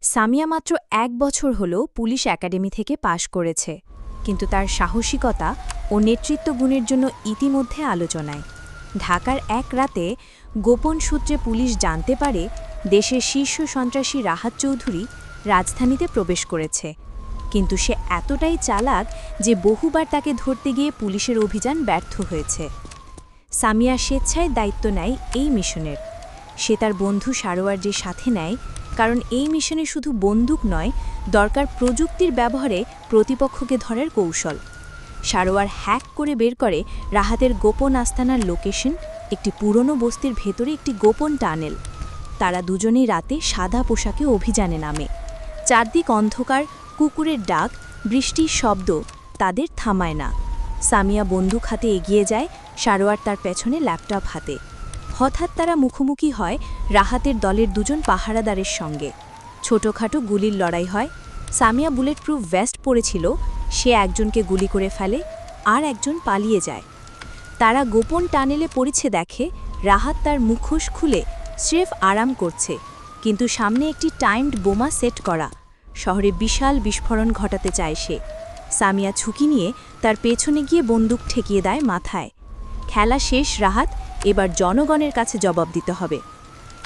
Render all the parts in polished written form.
সামিয়া মাত্র ১ বছর হল পুলিশ একাডেমি থেকে পাশ করেছে, কিন্তু তার সাহসিকতা ও নেতৃত্ব গুণের জন্য ইতিমধ্যে আলোচনায়। ঢাকার এক রাতে গোপন সূত্রে পুলিশ জানতে পারে দেশের শীর্ষ সন্ত্রাসী রাহাত চৌধুরী রাজধানীতে প্রবেশ করেছে, কিন্তু সে এতটাই চালাক যে বহুবার তাকে ধরতে গিয়ে পুলিশের অভিযান ব্যর্থ হয়েছে। সামিয়া স্বেচ্ছায় দায়িত্ব নেয় এই মিশনের। সে তার বন্ধু সারোয়ারদের সাথে নেয়, কারণ এই মিশনে শুধু বন্দুক নয়, দরকার প্রযুক্তির ব্যবহারে প্রতিপক্ষকে ধরার কৌশল। সারোয়ার হ্যাক করে বের করে রাহাতের গোপন আস্তানার লোকেশন, একটি পুরনো বস্তির ভেতরে একটি গোপন টানেল। তারা দুজনেই রাতে সাদা পোশাকে অভিযানে নামে। চারদিক অন্ধকার, কুকুরের ডাক, বৃষ্টির শব্দ তাদের থামায় না। সামিয়া বন্দুক হাতে এগিয়ে যায়, সারোয়ার তার পেছনে ল্যাপটপ হাতে। হঠাৎ তারা মুখোমুখি হয় রাহাতের দলের দুজন পাহারাদারের সঙ্গে। ছোটখাটো গুলির লড়াই হয়। সামিয়া বুলেট প্রুফ ভেস্ট পরেছিল, সে একজনকে গুলি করে ফেলে, আর একজন পালিয়ে যায়। তারা গোপন টানেলে পড়েছে দেখে রাহাত তার মুখোশ খুলে স্রেফ আরাম করছে, কিন্তু সামনে একটি টাইমড বোমা সেট করা। শহরে বিশাল বিস্ফোরণ ঘটাতে চায় সে। সামিয়া ঝুঁকি নিয়ে তার পেছনে গিয়ে বন্দুক ঠেকিয়ে দেয় মাথায়। খেলা শেষ রাহাত, এবার জনগণের কাছে জবাব দিতে হবে।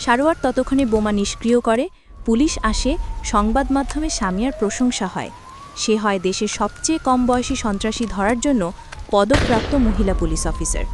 সারোয়ার ততক্ষণে বোমা নিষ্ক্রিয় করে, পুলিশ আসে, সংবাদ মাধ্যমে সামিয়ার প্রশংসা হয়। সে হয় দেশের সবচেয়ে কম বয়সী সন্ত্রাসী ধরার জন্য পদকপ্রাপ্ত মহিলা পুলিশ অফিসার।